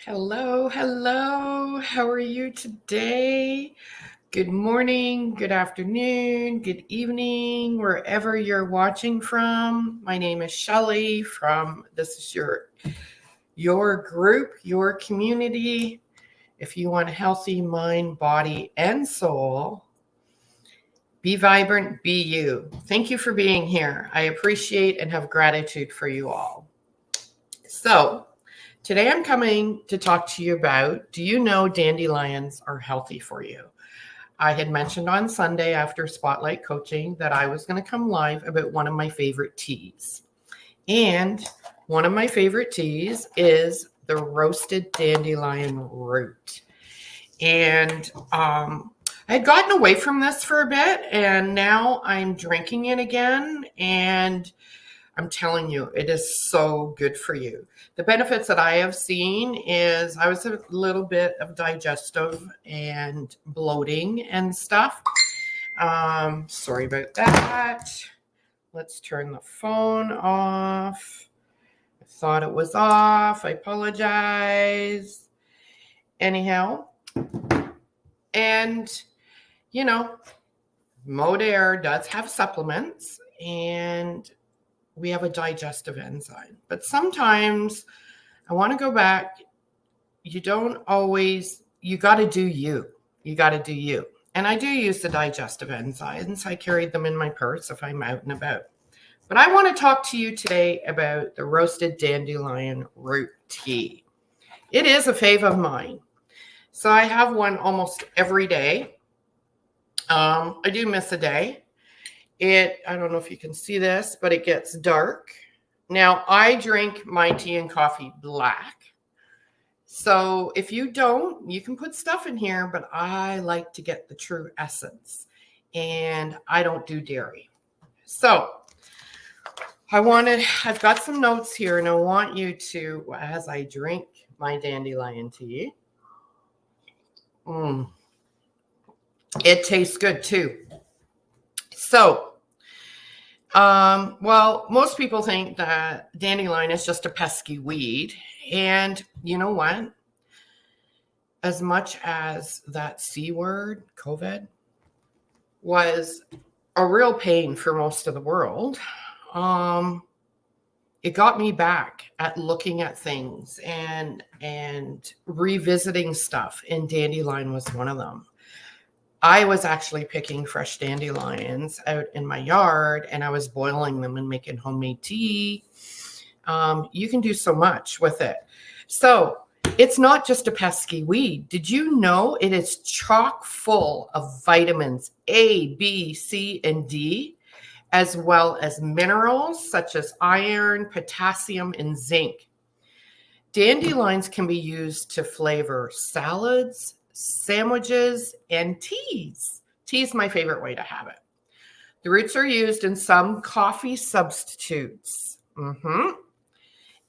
Hello, hello. How are you today? Good morning, good afternoon, good evening, wherever you're watching from. My name is Shelly from this is your group, your community. If you want a healthy mind, body, and soul, be vibrant, be you. Thank you for being here. I appreciate and have gratitude for you all. So, today I'm coming to talk to you about, do you know dandelions are healthy for you? I had mentioned on Sunday after Spotlight Coaching that I was going to come live about one of my favorite teas. And one of my favorite teas is the roasted dandelion root. And I had gotten away from this for a bit, and now I'm drinking it again. And I'm telling you, it is so good for you. The benefits that I have seen is I was a little bit of digestive and bloating and stuff. Sorry about that. Let's turn the phone off. I thought it was off. I apologize. Anyhow, and Modere does have supplements, and we have a digestive enzyme. But sometimes I want to go back. You don't always, you got to do you. You got to do you. And I do use the digestive enzymes. I carry them in my purse if I'm out and about. But I want to talk to you today about the roasted dandelion root tea. It is a fave of mine. So I have one almost every day. I do miss a day. I don't know if you can see this, but it gets dark. Now, I drink my tea and coffee black. So if you don't, you can put stuff in here, but I like to get the true essence. And I don't do dairy. So I've got some notes here, and I want you to, as I drink my dandelion tea, it tastes good too. So, most people think that dandelion is just a pesky weed. And you know what? As much as that C word, COVID, was a real pain for most of the world, it got me back at looking at things and revisiting stuff, and dandelion was one of them. I was actually picking fresh dandelions out in my yard, and I was boiling them and making homemade tea. You can do so much with it. So it's not just a pesky weed. Did you know it is chock full of vitamins A, B, C, and D, as well as minerals such as iron, potassium, and zinc? Dandelions can be used to flavor salads, sandwiches, and teas. Tea is my favorite way to have it. The roots are used in some coffee substitutes.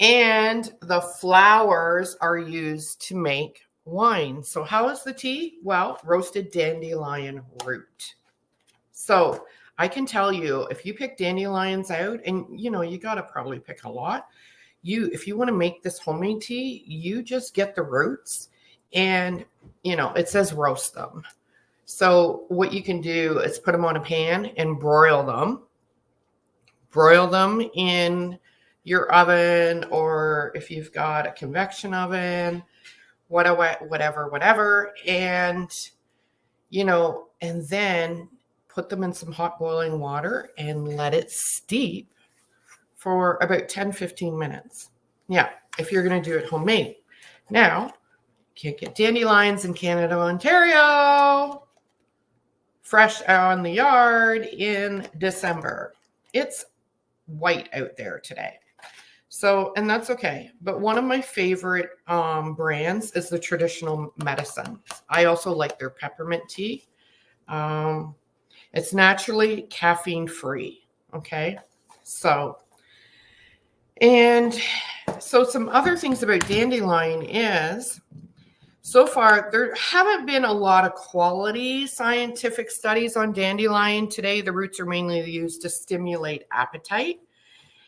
And the flowers are used to make wine. So how is the tea? Well, roasted dandelion root. So I can tell you, if you pick dandelions out, and you got to probably pick a lot. If you want to make this homemade tea, you just get the roots. And, it says roast them. So what you can do is put them on a pan and broil them. Broil them in your oven, or if you've got a convection oven, whatever. And, and then put them in some hot boiling water and let it steep for about 10-15 minutes. Yeah, if you're going to do it homemade. Now, can't get dandelions in Canada, Ontario, fresh on the yard in December. It's white out there today. So, and that's okay. But one of my favorite brands is the Traditional Medicine. I also like their peppermint tea. It's naturally caffeine free. Okay. So some other things about dandelion is, so far, there haven't been a lot of quality scientific studies on dandelion. Today, the roots are mainly used to stimulate appetite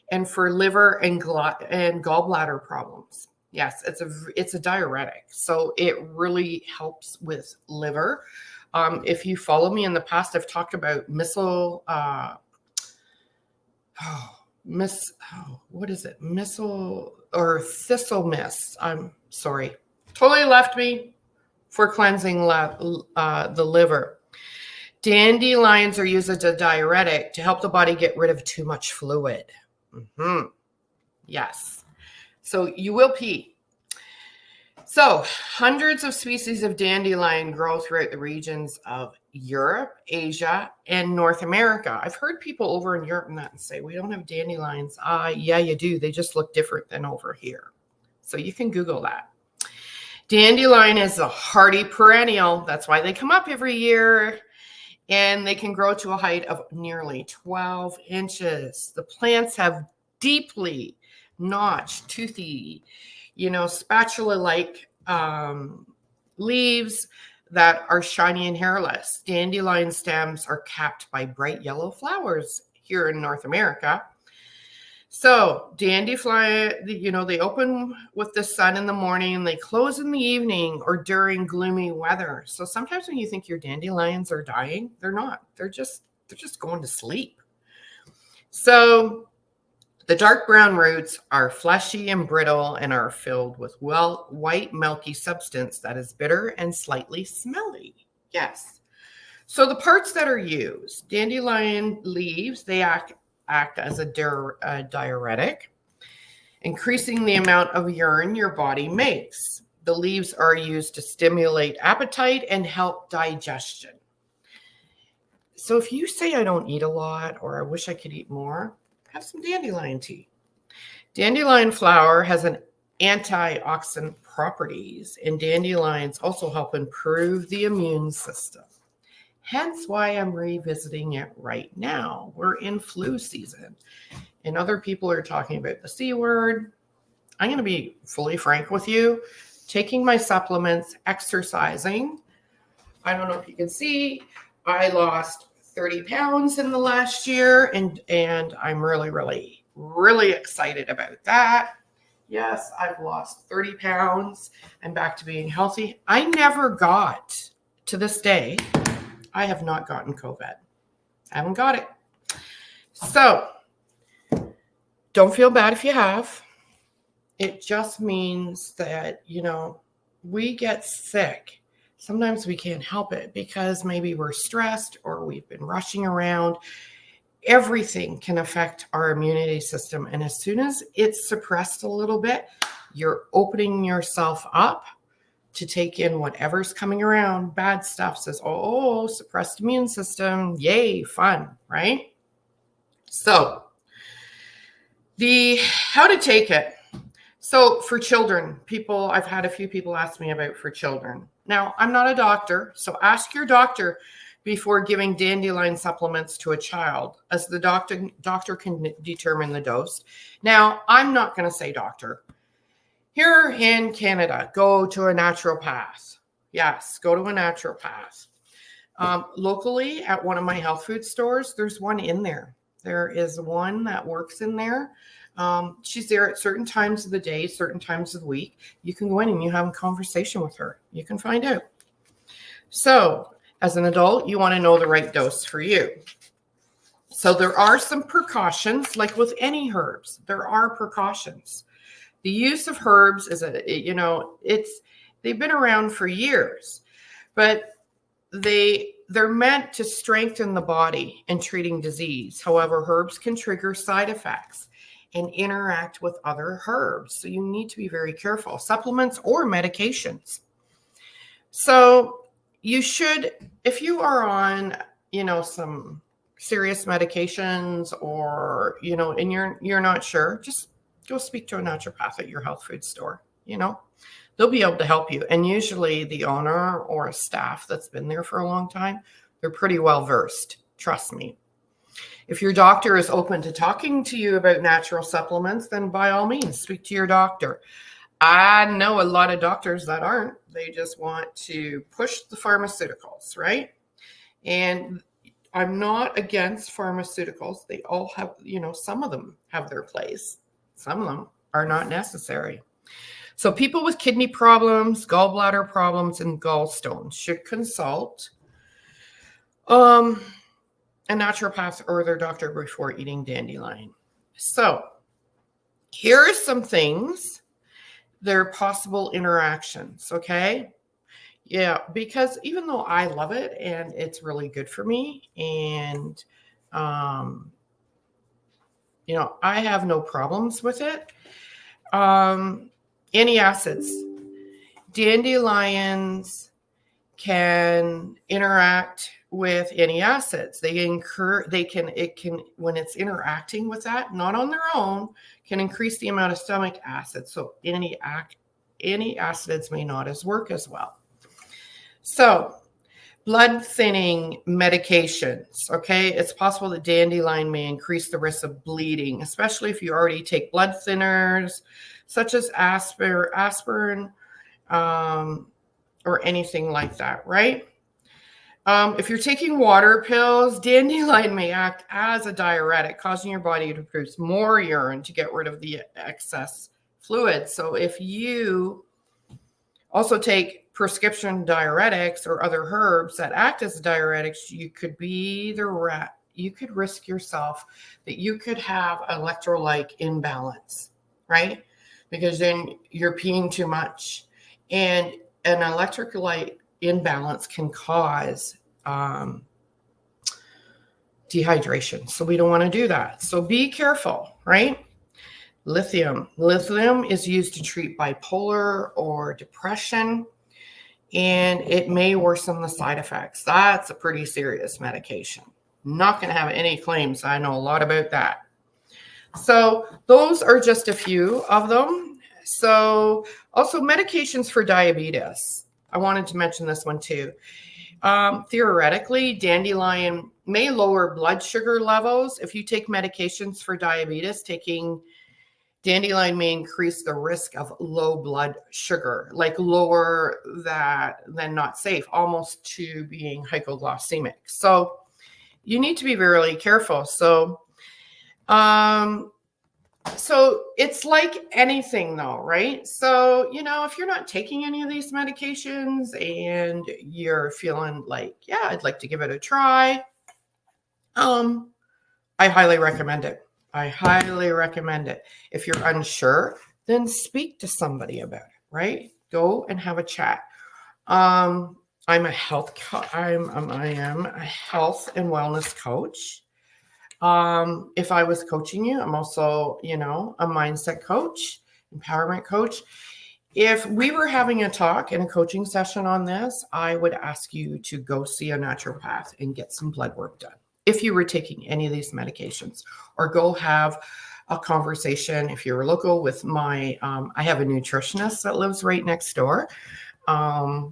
and for liver and gallbladder problems. Yes, it's a diuretic. So it really helps with liver. If you follow me in the past, I've talked about what is it? Missile or thistle mist. I'm sorry. Totally left me for cleansing the liver. Dandelions are used as a diuretic to help the body get rid of too much fluid. Mm-hmm. Yes. So you will pee. So hundreds of species of dandelion grow throughout the regions of Europe, Asia, and North America. I've heard people over in Europe and that and say, we don't have dandelions. Yeah, you do. They just look different than over here. So you can Google that. Dandelion is a hardy perennial. That's why they come up every year. And they can grow to a height of nearly 12 inches. The plants have deeply notched, toothy, spatula-like leaves that are shiny and hairless. Dandelion stems are capped by bright yellow flowers here in North America. So dandelion, they open with the sun in the morning and they close in the evening or during gloomy weather. So sometimes when you think your dandelions are dying, they're not. They're just going to sleep. So the dark brown roots are fleshy and brittle and are filled with white milky substance that is bitter and slightly smelly. Yes. So the parts that are used, dandelion leaves, they act as a diuretic, increasing the amount of urine your body makes. The leaves are used to stimulate appetite and help digestion. So if you say I don't eat a lot or I wish I could eat more, have some dandelion tea. Dandelion flower has an antioxidant properties, and dandelions also help improve the immune system. Hence why I'm revisiting it right now. We're in flu season, and other people are talking about the C word. I'm going to be fully frank with you. Taking my supplements, exercising. I don't know if you can see, I lost 30 pounds in the last year, and I'm really, really, really excited about that. Yes, I've lost 30 pounds. I'm back to being healthy. I never got, to this day, I have not gotten COVID. I haven't got it. So don't feel bad if you have. It just means that, we get sick. Sometimes we can't help it because maybe we're stressed or we've been rushing around. Everything can affect our immunity system. And as soon as it's suppressed a little bit, you're opening yourself up to take in whatever's coming around. Bad stuff says, oh, suppressed immune system. Yay, fun, right? So how to take it. So for children, I've had a few people ask me about for children. Now, I'm not a doctor, so ask your doctor before giving dandelion supplements to a child, as the doctor can determine the dose. Now, I'm not going to say doctor. Here in Canada, go to a naturopath. Yes, go to a naturopath. Locally, at one of my health food stores, there's one in there. There is one that works in there. She's there at certain times of the day, certain times of the week. You can go in and you have a conversation with her. You can find out. So as an adult, you want to know the right dose for you. So there are some precautions, like with any herbs, there are precautions. The use of herbs is they've been around for years, but they're meant to strengthen the body in treating disease. However, herbs can trigger side effects and interact with other herbs. So you need to be very careful, supplements or medications. So you should, if you are on, some serious medications or, and you're not sure, just go speak to a naturopath at your health food store. They'll be able to help you. And usually the owner or a staff that's been there for a long time, they're pretty well versed. Trust me. If your doctor is open to talking to you about natural supplements, then by all means, speak to your doctor. I know a lot of doctors that aren't. They just want to push the pharmaceuticals, right? And I'm not against pharmaceuticals. They all have, some of them have their place. Some of them are not necessary. So people with kidney problems, gallbladder problems, and gallstones should consult a naturopath or their doctor before eating dandelion. So here are some things. There are possible interactions, okay? Yeah, because even though I love it and it's really good for me, and I have no problems with it. Antacids, dandelions can interact with antacids. When it's interacting with that, not on their own, can increase the amount of stomach acid. So antacids may not work as well. So blood thinning medications, okay? It's possible that dandelion may increase the risk of bleeding, especially if you already take blood thinners, such as aspirin, or anything like that, right? If you're taking water pills, dandelion may act as a diuretic, causing your body to produce more urine to get rid of the excess fluid. So if you also take prescription diuretics or other herbs that act as diuretics, you could risk yourself that you could have electrolyte imbalance, right? Because then you're peeing too much, and an electrolyte imbalance can cause dehydration. So we don't want to do that. So be careful, right? Lithium is used to treat bipolar or depression, and it may worsen the side effects. That's a pretty serious medication. Not going to have any claims. I know a lot about that. So those are just a few of them. So also medications for diabetes. I wanted to mention this one too. Theoretically, dandelion may lower blood sugar levels. If you take medications for diabetes, taking dandelion may increase the risk of low blood sugar, like lower that than not safe, almost to being hypoglycemic. So you need to be really careful. So it's like anything though, right? So, if you're not taking any of these medications and you're feeling like, yeah, I'd like to give it a try, I highly recommend it. If you're unsure, then speak to somebody about it, right? Go and have a chat. I am a health and wellness coach. If I was coaching you, I'm also, a mindset coach, empowerment coach. If we were having a talk and a coaching session on this, I would ask you to go see a naturopath and get some blood work done if you were taking any of these medications, or go have a conversation if you're local with I have a nutritionist that lives right next door. I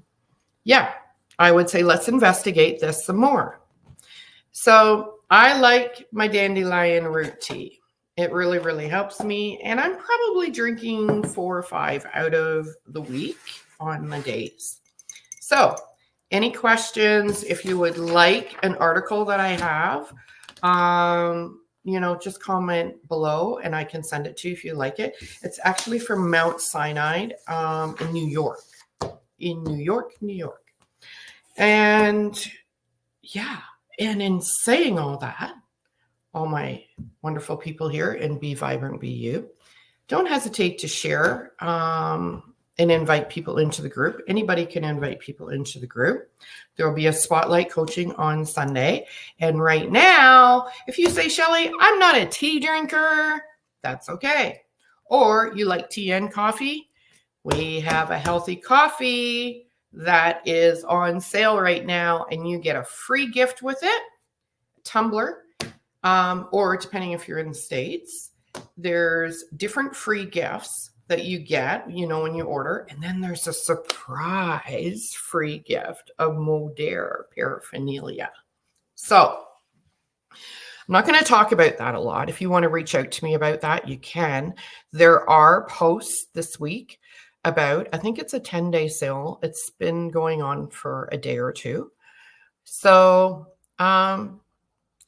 would say let's investigate this some more. So I like my dandelion root tea. It really, really helps me. And I'm probably drinking 4 or 5 out of the week on the days. So any questions? If you would like an article that I have, just comment below and I can send it to you if you like it. It's actually from Mount Sinai in New York. And yeah, and in saying all that, all my wonderful people here in Be Vibrant, Be You, don't hesitate to share and invite people into the group. Anybody can invite people into the group. There will be a spotlight coaching on Sunday. And right now, if you say, Shelley, I'm not a tea drinker, that's okay. Or you like tea and coffee, we have a healthy coffee that is on sale right now, and you get a free gift with it, a tumbler, or depending if you're in the States, there's different free gifts that you get, when you order. And then there's a surprise free gift of Modere paraphernalia. So I'm not going to talk about that a lot. If you want to reach out to me about that, you can. There are posts this week about, I think it's a 10-day sale. It's been going on for a day or two. So,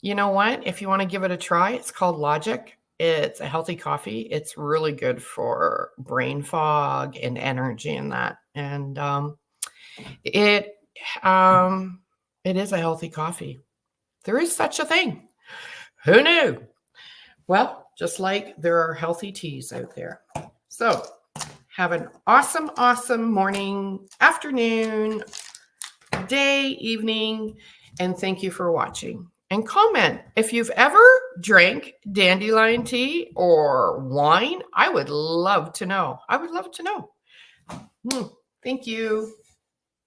you know what? If you want to give it a try, it's called Logic. It's a healthy coffee. It's really good for brain fog and energy and that. And it um, it is a healthy coffee. There is such a thing. Who knew? Well, just like there are healthy teas out there. So have an awesome, awesome morning, afternoon, day, evening, and thank you for watching. And comment if you've ever drank dandelion tea or wine. I would love to know. I would love to know. Thank you.